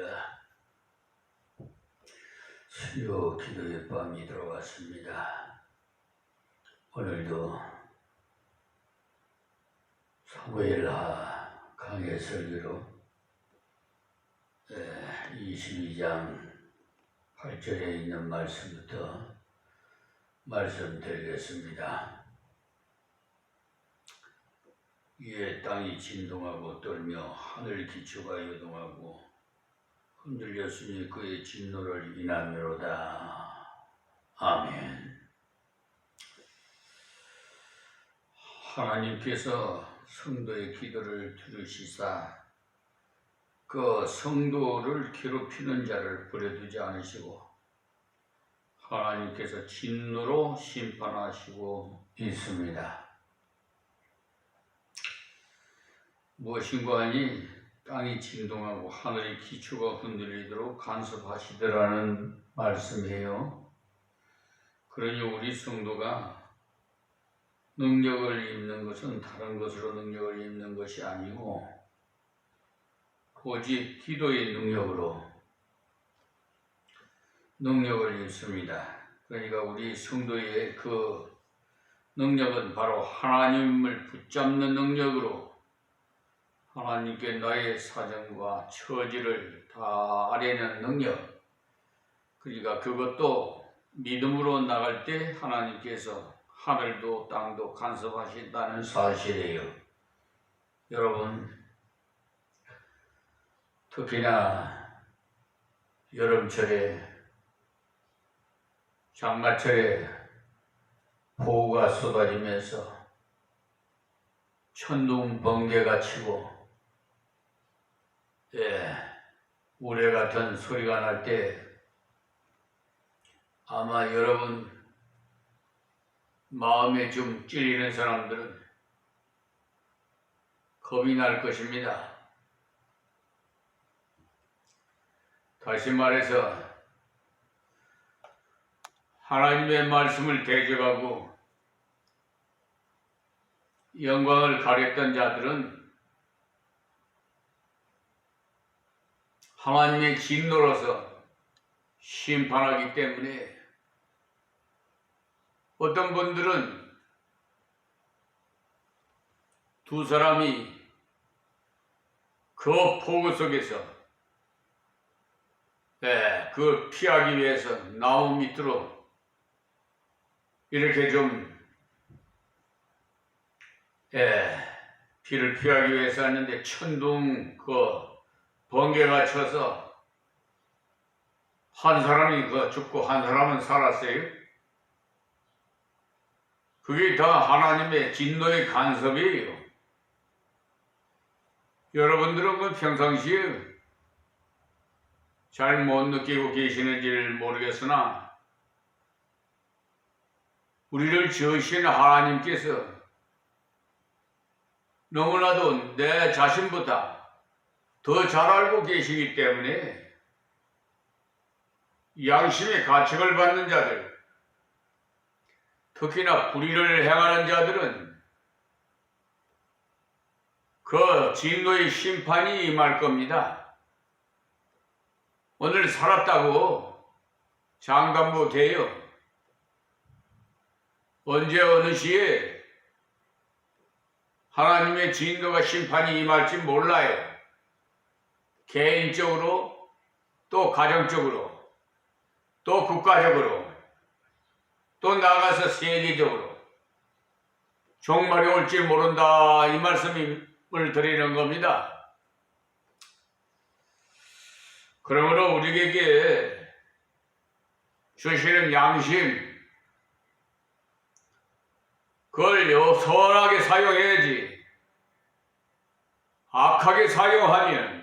할렐루야. 수요 기도의 밤이 들어왔습니다. 오늘도 사무엘하 강해 설교로 22장 8절에 있는 말씀부터 말씀드리겠습니다. 위에 땅이 진동하고 떨며 하늘 기초가 요동하고 흔들렸으니 그의 진노를 인하미로다. 아멘. 하나님께서 성도의 기도를 들으시사 그 성도를 괴롭히는 자를 버려두지 않으시고 하나님께서 진노로 심판하시고 있습니다. 무엇인가 하니 땅이 진동하고 하늘의 기초가 흔들리도록 간섭하시더라는 말씀이에요. 그러니 우리 성도가 능력을 입는 것은 다른 것으로 능력을 입는 것이 아니고 오직 기도의 능력을 입습니다. 그러니까 우리 성도의 그 능력은 바로 하나님을 붙잡는 능력으로 하나님께 나의 사정과 처지를 다 아뢰는 능력, 그러니까 그것도 믿음으로 나갈 때 하나님께서 하늘도 땅도 간섭하신다는 사실이에요. 여러분, 특히나 여름철에 장마철에 폭우가 쏟아지면서 천둥 번개가 치고 우레 같은 소리가 날 때 아마 여러분 마음에 좀 찔리는 사람들은 겁이 날 것입니다. 다시 말해서 하나님의 말씀을 대적하고 영광을 가렸던 자들은 하나님의 진노로서 심판하기 때문에 어떤 분들은 두 사람이 그 폭우 속에서 그 피하기 위해서 나무 밑으로 이렇게 좀 피를 피하기 위해서 했는데 천둥 번개가 쳐서 한 사람이 죽고 한 사람은 살았어요. 그게 다 하나님의 진노의 간섭이에요. 여러분들은 그 평상시에 잘 못 느끼고 계시는지를 모르겠으나 우리를 지으신 하나님께서 너무나도 내 자신보다 더 잘 알고 계시기 때문에 양심의 가책을 받는 자들, 특히나 불의를 행하는 자들은 그 진노의 심판이 임할 겁니다. 오늘 살았다고 장담 못해요. 언제 어느 시에 하나님의 진노가 심판이 임할지 몰라요. 개인적으로, 또 가정적으로, 또 국가적으로, 또 나가서 세계적으로 종말이 올지 모른다, 이 말씀을 드리는 겁니다. 그러므로 우리에게 주시는 양심, 그걸 선하게 사용해야지 악하게 사용하면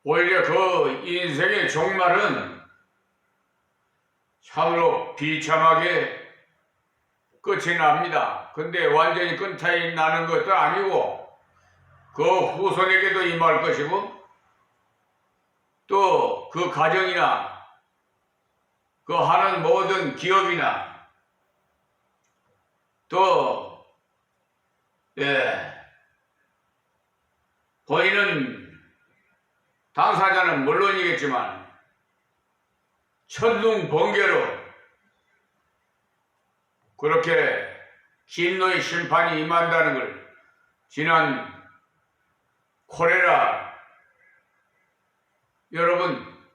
오히려 그 인생의 종말은 참으로 비참하게 끝이 납니다. 근데 완전히 끝이 나는 것도 아니고 그 후손에게도 임할 것이고 또 그 가정이나 그 하는 모든 기업이나 또 본인은 당사자는 물론이겠지만 천둥 번개로 그렇게 진노의 심판이 임한다는 걸 지난 콜레라 여러분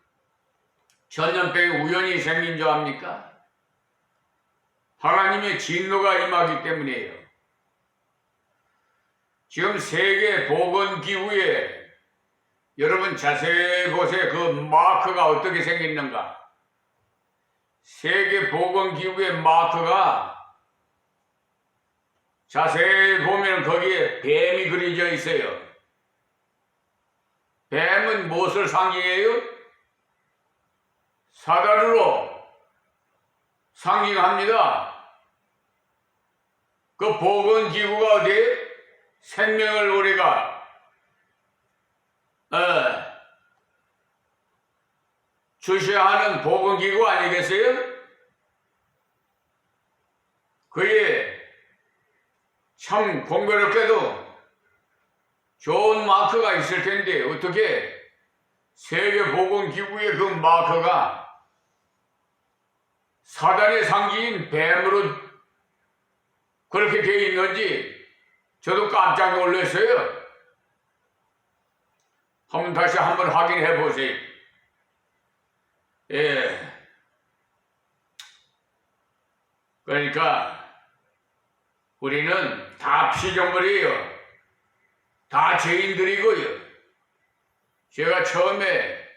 전염병이 우연히 생긴 줄 압니까? 하나님의 진노가 임하기 때문이에요. 지금 세계 보건기구에 여러분 자세히 보세요. 그 마크가 어떻게 생겼는가? 세계 보건기구의 마크가 자세히 보면 거기에 뱀이 그려져 있어요. 뱀은 무엇을 상징해요? 사단으로 상징합니다. 그 보건기구가 어디에 생명을 우리가 주셔야 하는 보건기구 아니겠어요? 그게 참 공교롭게도 좋은 마크가 있을 텐데 어떻게 세계 보건기구의 그 마크가 사단의 상징인 뱀으로 그렇게 되어 있는지 저도 깜짝 놀랐어요. 다시 한번 확인해 보세요. 예. 그러니까 우리는 다 피조물이에요. 다 죄인들이고요. 제가 처음에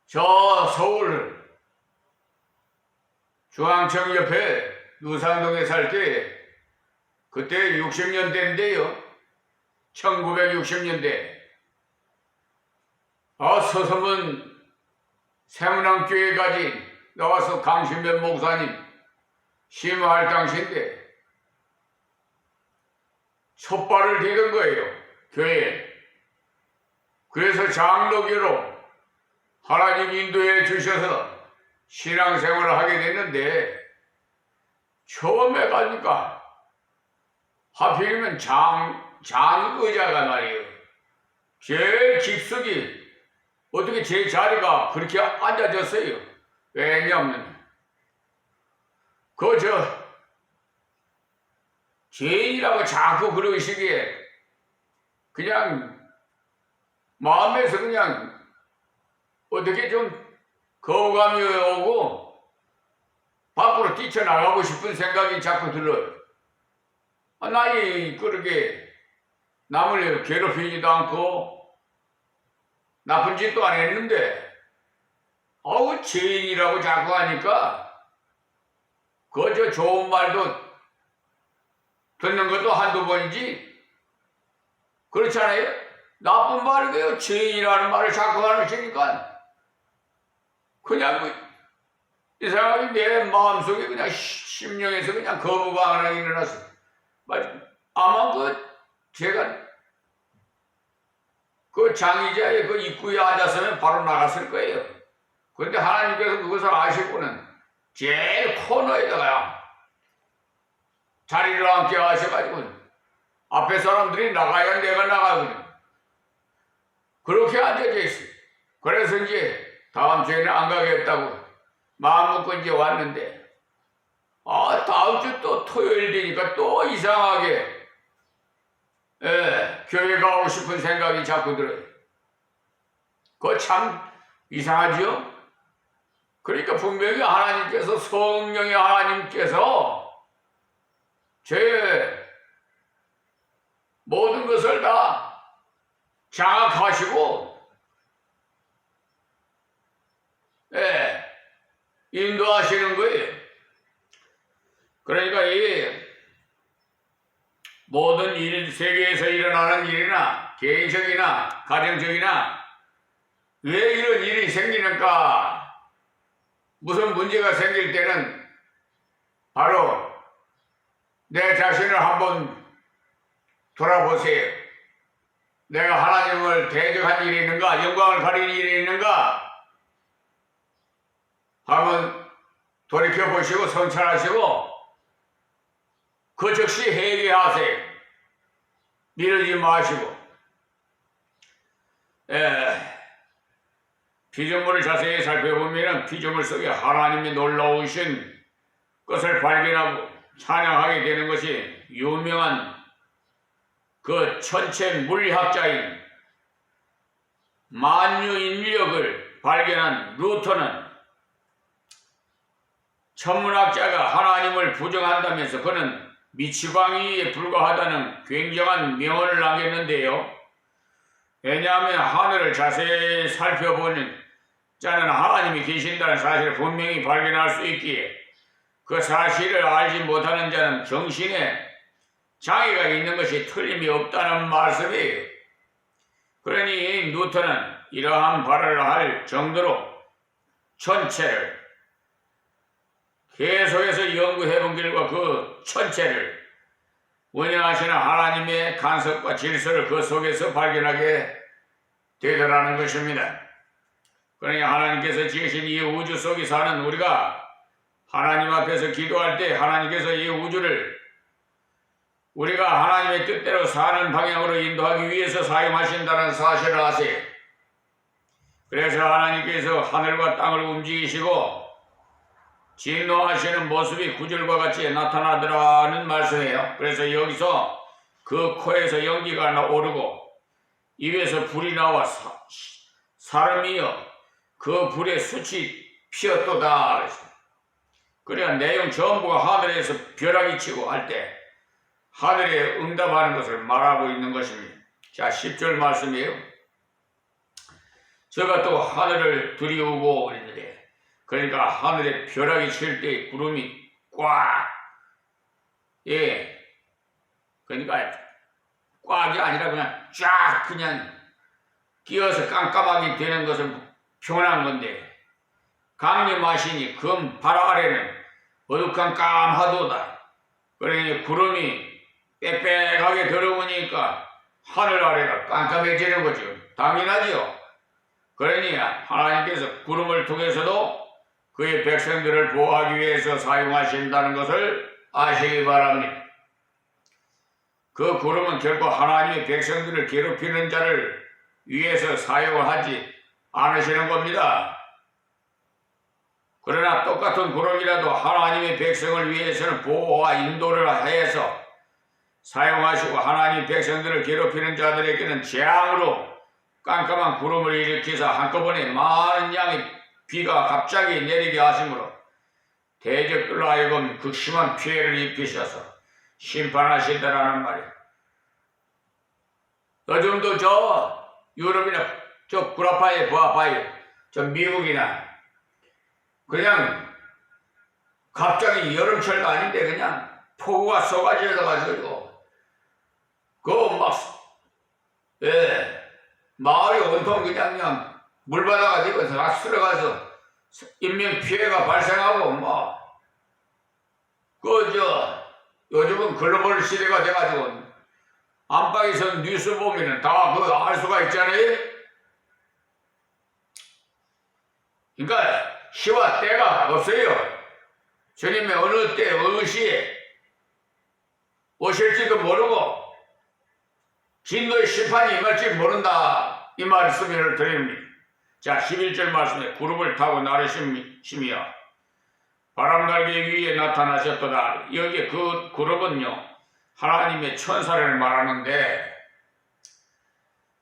저 서울 중앙청 옆에 유산동에 살 때 그때 60년대인데요. 1960년대 서서문 세문왕교회 가진 나와서 강신면 목사님 심화할 당시인데 촛발을 디던 거예요. 교회에. 그래서 장로교로 하나님 인도해 주셔서 신앙생활을 하게 됐는데 처음에 가니까 하필이면 장의자가 말이에요. 제일 깊숙이 어떻게 제 자리가 그렇게 앉아졌어요. 왜냐하면 죄인이라고 자꾸 그러시기에 그냥 마음에서 그냥 어떻게 좀 거부감이 오고 밖으로 뛰쳐나가고 싶은 생각이 자꾸 들어요. 나이 그렇게 남을 괴롭히지도 않고 나쁜 짓도 안 했는데 죄인이라고 자꾸 하니까 그저 좋은 말도 듣는 것도 한두 번이지 그렇잖아요. 나쁜 말이에요. 죄인이라는 말을 자꾸 하시니까 그냥 이상하게 내 마음속에 그냥 심령에서 그냥 거부가 하나 일어났어. 아마 제가 그 장의자의 그 입구에 앉았으면 바로 나갔을 거예요. 그런데 하나님께서 그것을 아시고는 제일 코너에다가 자리를 앉게 하셔가지고 앞에 사람들이 나가야 내가 나가거든. 그렇게 앉아져 있어요. 그래서 이제 다음 주에는 안 가겠다고 마음 먹고 이제 왔는데 다음 주 또 토요일 되니까 또 이상하게 교회 가고 싶은 생각이 자꾸 들어요. 그거 참 이상하죠? 그러니까 분명히 하나님께서 성령의 하나님께서 제 모든 것을 다 장악하시고 인도하시는 거예요. 그러니까 이 모든 일, 세계에서 일어나는 일이나 개인적이나 가정적이나 왜 이런 일이 생기는가? 무슨 문제가 생길 때는 바로 내 자신을 한번 돌아보세요. 내가 하나님을 대적한 일이 있는가? 영광을 가리는 일이 있는가? 한번 돌이켜보시고 성찰하시고 그 즉시 회개하세요. 미루지 마시고 피조물을 자세히 살펴보면 피조물 속에 하나님이 놀라우신 것을 발견하고 찬양하게 되는 것이 유명한 그 천체 물리학자인 만유인력을 발견한 루터는 천문학자가 하나님을 부정한다면서 그는 미치광이에 불과하다는 굉장한 명언을 남겼는데요. 왜냐하면 하늘을 자세히 살펴보는 자는 하나님이 계신다는 사실을 분명히 발견할 수 있기에 그 사실을 알지 못하는 자는 정신에 장애가 있는 것이 틀림이 없다는 말씀이에요. 그러니 뉴턴은 이러한 발언을 할 정도로 천체를 계속해서 연구해본 결과 그 천체를 운영하시는 하나님의 간섭과 질서를 그 속에서 발견하게 되더라는 것입니다. 그러니 하나님께서 지으신 이 우주 속에 사는 우리가 하나님 앞에서 기도할 때 하나님께서 이 우주를 우리가 하나님의 뜻대로 사는 방향으로 인도하기 위해서 사용하신다는 사실을 아세요. 그래서 하나님께서 하늘과 땅을 움직이시고 진노하시는 모습이 구절과 같이 나타나더라는 말씀이에요. 그래서 여기서 그 코에서 연기가 오르고 입에서 불이 나와 사람이여 그 불의 숯이 피었도다. 그래야 내용 전부가 하늘에서 벼락이 치고 할 때 하늘에 응답하는 것을 말하고 있는 것입니다. 자, 10절 말씀이에요. 제가 또 하늘을 들이우고 있는데, 그러니까 하늘에 벼락이 칠 때 구름이 꽉, 그러니까 꽉이 아니라 그냥 쫙 그냥 끼어서 깜깜하게 되는 것을 표현한 건데, 강림하시니 금 발 아래는 어두컴컴하도다. 그러니 구름이 빽빽하게 들어오니까 하늘 아래가 깜깜해지는 거죠. 당연하지요. 그러니 하나님께서 구름을 통해서도 그의 백성들을 보호하기 위해서 사용하신다는 것을 아시기 바랍니다. 그 구름은 결코 하나님의 백성들을 괴롭히는 자를 위해서 사용하지 않으시는 겁니다. 그러나 똑같은 구름이라도 하나님의 백성을 위해서는 보호와 인도를 해서 사용하시고 하나님 백성들을 괴롭히는 자들에게는 재앙으로 깜깜한 구름을 일으켜서 한꺼번에 많은 양의 비가 갑자기 내리게 하심으로 대적들로 하여금 극심한 피해를 입히셔서 심판하신다라는 말이에요. 요즘도 저 유럽이나 저 구라파에 보아봐요. 저 미국이나 그냥 갑자기 여름철도 아닌데 그냥 폭우가 쏟아져 가지고 마을이 온통 그냥 물바다가 되고 다 쓸어가서 인명 피해가 발생하고 요즘은 글로벌 시대가 돼가지고 안방에서 뉴스 보면은 다 그거 알 수가 있잖아요. 그러니까 시와 때가 없어요. 주님의 어느 때 어느 시에 오실지도 모르고 진노의 심판이 임할지 모른다. 이 말씀을 드립니다. 자, 11절 말씀에 구름을 타고 나르심이여 바람갈기 위에 나타나셨도다. 여기 그 구름은요 하나님의 천사를 말하는데,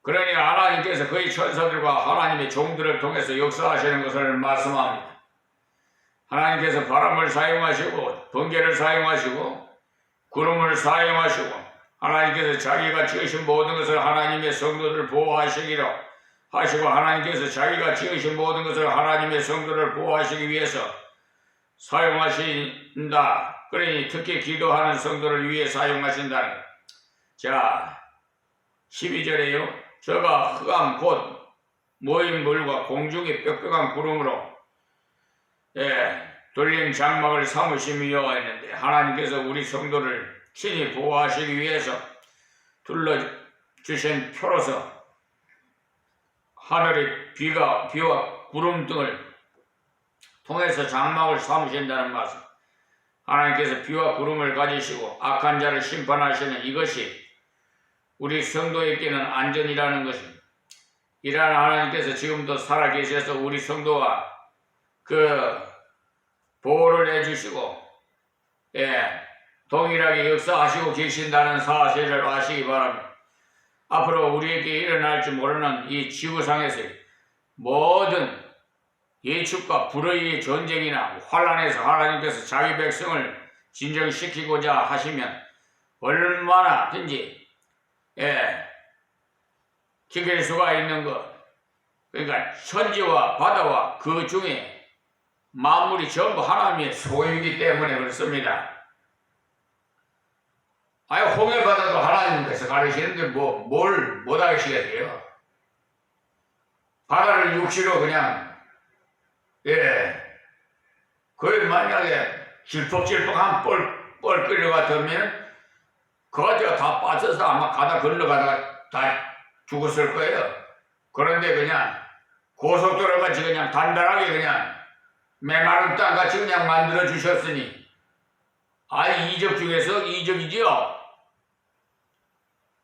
그러니 하나님께서 그의 천사들과 하나님의 종들을 통해서 역사하시는 것을 말씀합니다. 하나님께서 바람을 사용하시고 번개를 사용하시고 구름을 사용하시고 하나님께서 자기가 지으신 모든 것을 하나님의 성도들을 보호하시기로 하시고 하나님께서 자기가 지으신 모든 것을 하나님의 성도를 보호하시기 위해서 사용하신다. 그러니 특히 기도하는 성도를 위해 사용하신다는 것. 자, 12절에요. 저가 흑암 곧 모인 물과 공중의 빽빽한 구름으로 돌린 장막을 삼으심이여 했는데, 하나님께서 우리 성도를 친히 보호하시기 위해서 둘러주신 표로서 하늘의 비와 구름 등을 통해서 장막을 삼으신다는 말씀. 하나님께서 비와 구름을 가지시고 악한 자를 심판하시는 이것이 우리 성도에게는 안전이라는 것입니다. 이란 하나님께서 지금도 살아계셔서 우리 성도와 그 보호를 해주시고 동일하게 역사하시고 계신다는 사실을 아시기 바랍니다. 앞으로 우리에게 일어날지 모르는 이 지구상에서 모든 예축과 불의의 전쟁이나 환란에서 하나님께서 자기 백성을 진정시키고자 하시면 얼마나든지 지킬 수가 있는 것. 그러니까 천지와 바다와 그 중에 만물이 전부 하나님의 소유이기 때문에 그렇습니다. 아예 홍해 바다도 하나님께서 가르치는데 뭘 못하시겠어요? 바다를 육시로 그냥 거의 만약에 질퍽질퍽 한 뻘 끓여가 되면 그거 다 빠져서 아마 가다 건너가다가 다 죽었을 거예요. 그런데 그냥 고속도로같이 그냥 단단하게 그냥 메마른 땅같이 그냥 만들어 주셨으니 이적 중에서 이적이지요.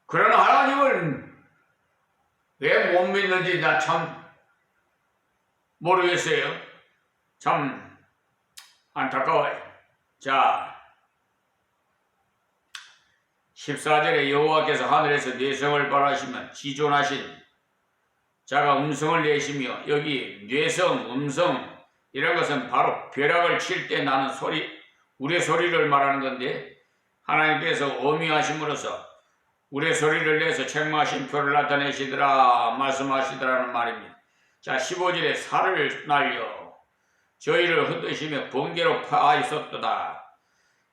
그러나 하나님을 왜 못 믿는지 나 참 모르겠어요. 참 안타까워요. 자, 14절에 여호와께서 하늘에서 뇌성을 발하시면 지존하신 자가 음성을 내시며, 여기 뇌성, 음성 이런 것은 바로 벼락을 칠 때 나는 소리, 우레 소리를 말하는 건데, 하나님께서 어미하심으로써 우레 소리를 내서 책망하신 표를 나타내시더라 말씀하시더라는 말입니다. 자, 15절에 살을 날려 저희를 흩으시며 번개로 파하였었도다.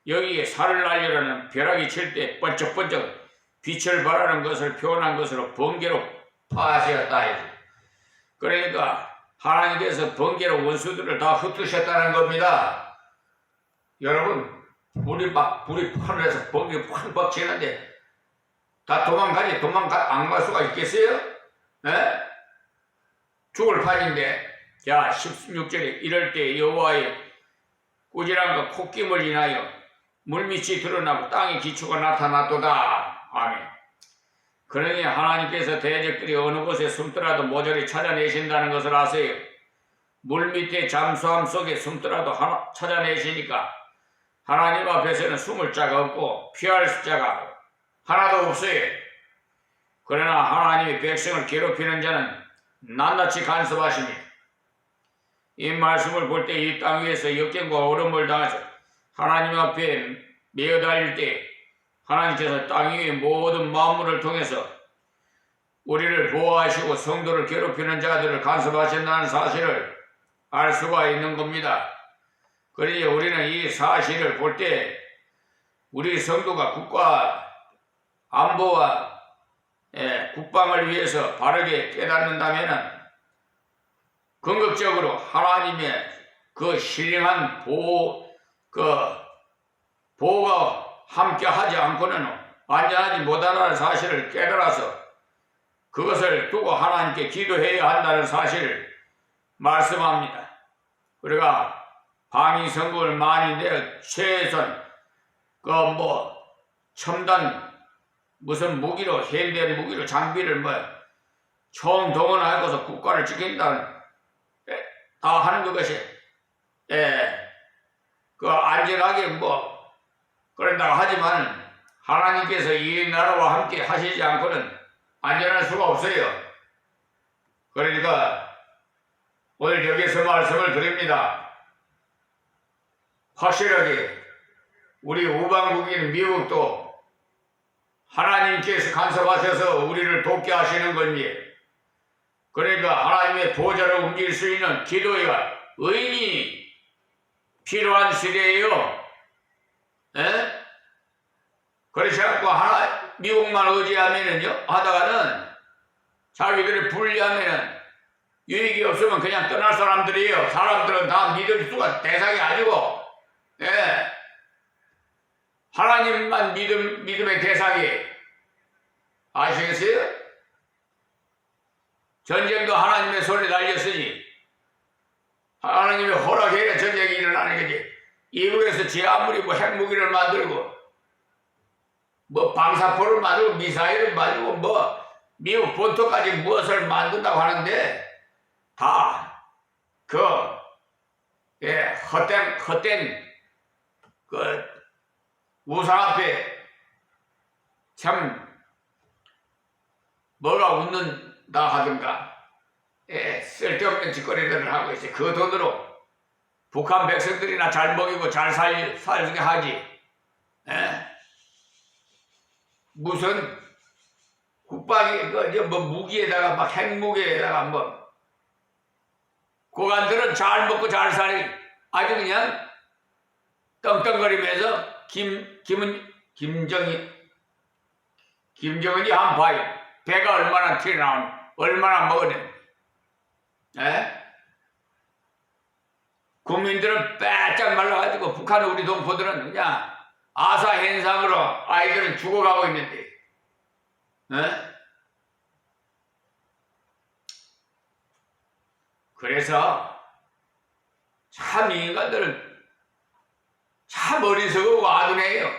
여기에 살을 날려라는 벼락이 칠 때 번쩍번쩍 빛을 발하는 것을 표현한 것으로 번개로 파하셨다. 그러니까 하나님께서 번개로 원수들을 다 흩으셨다는 겁니다. 여러분, 불이 하늘에서 번개 팍팍 치는데 다 안 갈 수가 있겠어요? 죽을 판인데. 자, 16절에 이럴 때 여호와의 꾸지람과 콧김을 인하여 물밑이 드러나고 땅의 기초가 나타났도다. 아멘. 그러니 하나님께서 대적들이 어느 곳에 숨더라도 모조리 찾아내신다는 것을 아세요. 물밑의 잠수함 속에 숨더라도 찾아내시니까 하나님 앞에서는 숨을 자가 없고 피할 자가 하나도 없어요. 그러나 하나님의 백성을 괴롭히는 자는 낱낱이 간섭하십니다. 이 말씀을 볼 때 이 땅 위에서 역경과 어려움을 당해서 하나님 앞에 매어 달릴 때 하나님께서 땅 위의 모든 만물을 통해서 우리를 보호하시고 성도를 괴롭히는 자들을 간섭하신다는 사실을 알 수가 있는 겁니다. 그러니 우리는 이 사실을 볼 때 우리 성도가 국가 안보와 국방을 위해서 바르게 깨닫는다면 궁극적으로 하나님의 그 신령한 보호가 함께 하지 않고는 완전하지 못하다는 사실을 깨달아서 그것을 두고 하나님께 기도해야 한다는 사실을 말씀합니다. 우리가 방위성공을 많이 내어 최선 첨단 무슨 무기로 현대 무기로 장비를 총동원하고서 국가를 지킨다는 다 하는 것이 안전하게 그런다고 하지만 하나님께서 이 나라와 함께 하시지 않고는 안전할 수가 없어요. 그러니까 오늘 여기서 말씀을 드립니다. 확실하게 우리 우방국인 미국도 하나님께서 간섭하셔서 우리를 돕게 하시는 건지, 그러니까 하나님의 보좌를 움직일 수 있는 기도의 의인이 필요한 시대예요. 그래서 미국만 의지하면은요, 하다가는 자기들이 불리하면은 유익이 없으면 그냥 떠날 사람들이에요. 사람들은 다 믿을 수가 대상이 아니고, 하나님만 믿음의 대상이에요. 아시겠어요? 전쟁도 하나님의 손에 달렸으니 하나님의 허락해야 전쟁이 일어나는 거지. 이국에서 제 아무리 핵무기를 만들고 방사포를 만들고 미사일을 만들고 미국 본토까지 무엇을 만든다고 하는데 다 그 헛된 그 우상 앞에 참 뭐가 웃는다 하든가 쓸데없는 짓거리들을 하고 있어요. 그 돈으로 북한 백성들이나 잘 먹이고 잘 살게 하지. 무슨 국방이 뭐 무기에다가 막 핵무기에다가 뭐 고관들은 잘 먹고 잘 살이 아주 그냥 떵떵거리면서 김정은이 한 봐요. 배가 얼마나 튀어나오는 얼마나 먹었는데. 국민들은 빼짝 말라가지고 북한 우리 동포들은 그냥 아사현상으로 아이들은 죽어가고 있는데. 그래서 참 인간들은 참 어리석고 아둔해요.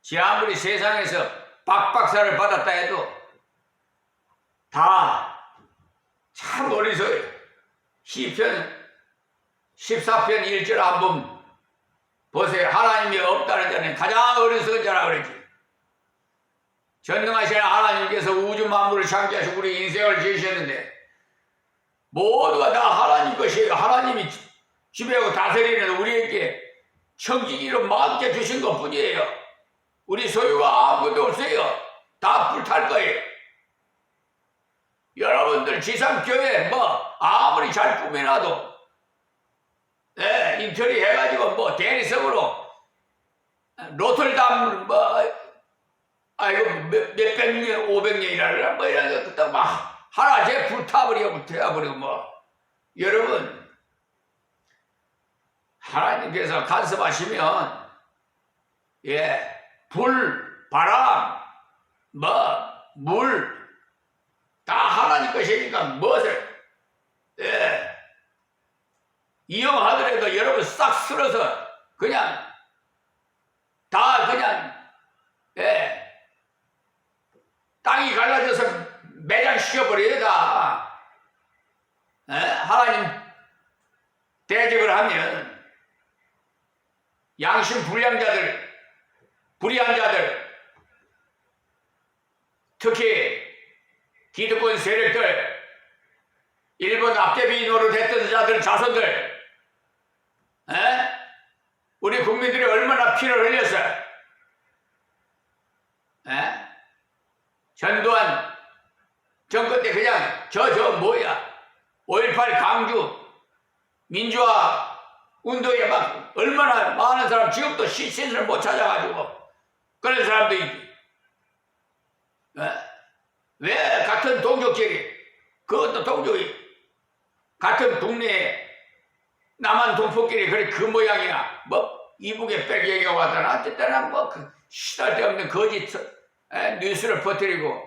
지 아무리 세상에서 박박사를 받았다 해도 다 참 어리석어요. 시편 14편 1절 한번 보세요. 하나님이 없다는 자는 가장 어리석은 자라 그러지. 전능하신 하나님께서 우주 만물을 창조하시고 우리 인생을 지으셨는데 모두가 다 하나님 것이에요. 하나님이 지배하고 다스리는 우리에게 청지기로 맡겨주신 것 뿐이에요. 우리 소유가 아무것도 없어요. 다 불탈 거예요. 여러분들 지상교회 뭐 아무리 잘 꾸며놔도 인터리 해가지고 뭐 대리석으로 로틀담 몇백 년 500년이라는 뭐 이런 것도 막 하나제 불타버리고 뭐 여러분 하나님께서 간섭하시면 불, 바람, 물 다 하나님 것이니까 무엇을 이용하더라도 여러분 싹 쓸어서 그냥 다 그냥 땅이 갈라져서 매장시켜버려요 다. 하나님 대적을 하면 양심 불량자들 불의한 자들 특히 기득권 세력들 일본 앞제비 노릇했던 자들 자손들 우리 국민들이 얼마나 피를 흘렸어요. 전두환 정권 때 그냥 저 뭐야 5.18 강주 민주화 운동에 막 얼마나 많은 사람 지금도 시신을 못 찾아가지고 그런 사람도 있지. 왜 같은 동족끼리 그것도 동족이 같은 동네에 남한 동포끼리 그래 그 모양이야 뭐 이북에 뺄얘기가 왔다나 어쨌든 뭐그 시달데없는 거짓 뉴스를 퍼뜨리고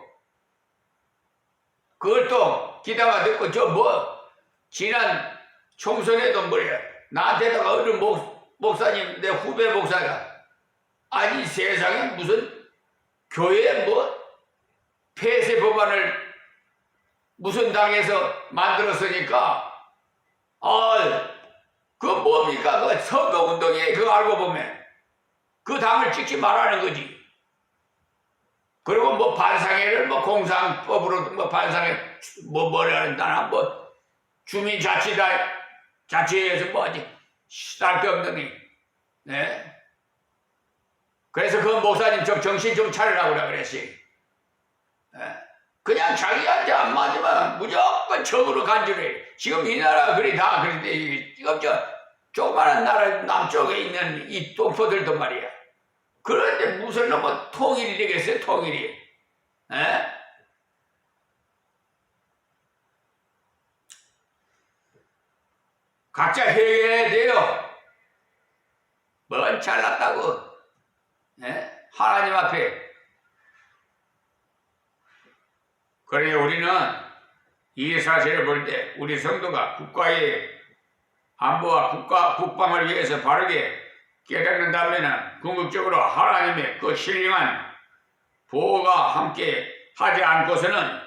그걸 또 기다가 듣고 저 뭐 지난 총선에도 뭐야 나한테다가 어느 목사님 내 후배 목사가 아니 세상에 무슨 교회 뭐 폐쇄 법안을 무슨 당에서 만들었으니까 그거 뭡니까 그 선거운동이에요. 그거 알고 보면 그 당을 찍지 말라는 거지. 그리고 뭐 반상회를 뭐 공상법으로 뭐 반상회 뭐라 한다나 뭐 주민자치회에서 뭐 어디 쓸데없는 그래서 그 목사님 좀 정신 좀 차리라고 그랬지. 그냥 자기한테 안 맞으면 무조건 적으로 간주해. 지금 이 나라가 다 그런데 지금 저 조그마한 나라 남쪽에 있는 이 동포들도 말이야. 그런데 무슨 놈은 통일이 되겠어요? 통일이. 각자 회개해야 돼요. 뭔 잘났다고. 하나님 앞에. 그래 우리는 이 사실을 볼 때 우리 성도가 국가의 안보와 국방을 위해서 바르게 깨닫는다면 궁극적으로 하나님의 그 신령한 보호가 함께 하지 않고서는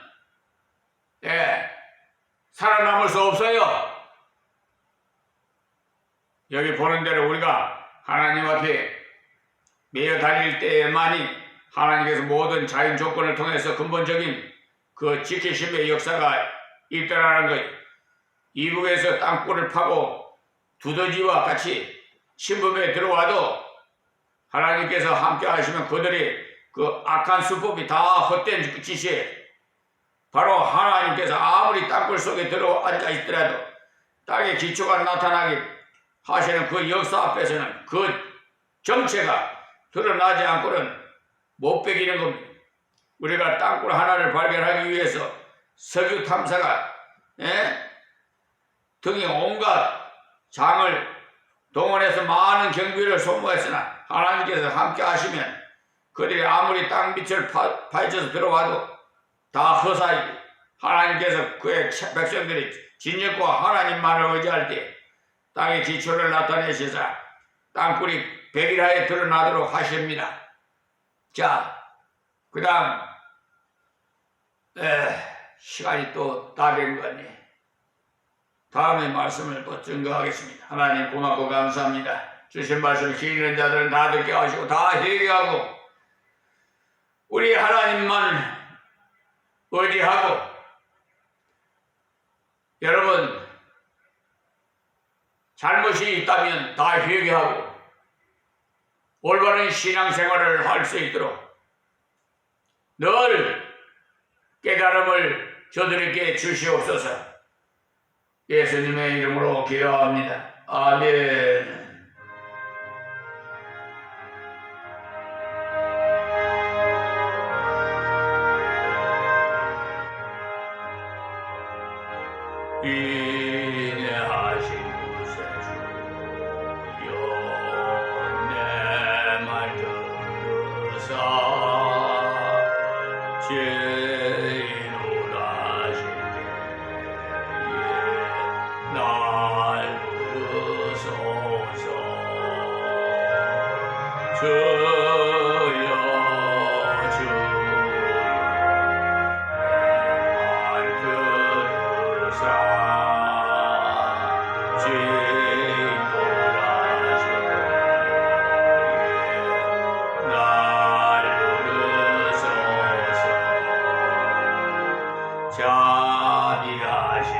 살아남을 수 없어요. 여기 보는 대로 우리가 하나님 앞에 매여 달릴 때에만이 하나님께서 모든 자연 조건을 통해서 근본적인 그 지키심의 역사가 있더라는 거예요. 이북에서 땅굴을 파고 두더지와 같이 신분에 들어와도 하나님께서 함께 하시면 그들이 그 악한 수법이 다 헛된 짓이에요. 바로 하나님께서 아무리 땅굴 속에 들어앉아 있더라도 땅의 기초가 나타나게 하시는 그 역사 앞에서는 그 정체가 드러나지 않고는 못 베기는 겁니다. 우리가 땅굴 하나를 발견하기 위해서 석유 탐사가 등이 온갖 장을 동원해서 많은 경비를 소모했으나 하나님께서 함께 하시면 그들이 아무리 땅 밑을 파헤쳐서 들어와도 다 허사이고 하나님께서 그의 백성들이 진정과 하나님만을 의지할 때 땅의 기초를 나타내시사 땅굴이 백일하에 드러나도록 하십니다. 자, 그 다음 시간이 또 다 된 것 같네. 다음에 말씀을 또 증거하겠습니다. 하나님 고맙고 감사합니다. 주신 말씀 기있는 자들은 다 듣게 하시고 다 회개하고 우리 하나님만 의지하고 여러분 잘못이 있다면 다 회개하고 올바른 신앙생활을 할 수 있도록 늘 깨달음을 저들에게 주시옵소서. 예수님의 이름으로 기도합니다. 아멘. 인내하신 구세주 내 말 들으사 죄인으라실 때에 날 부르소서. 주여 주여 내 말 들으사 죄인으라실 때에 날 부르소서. 자비하신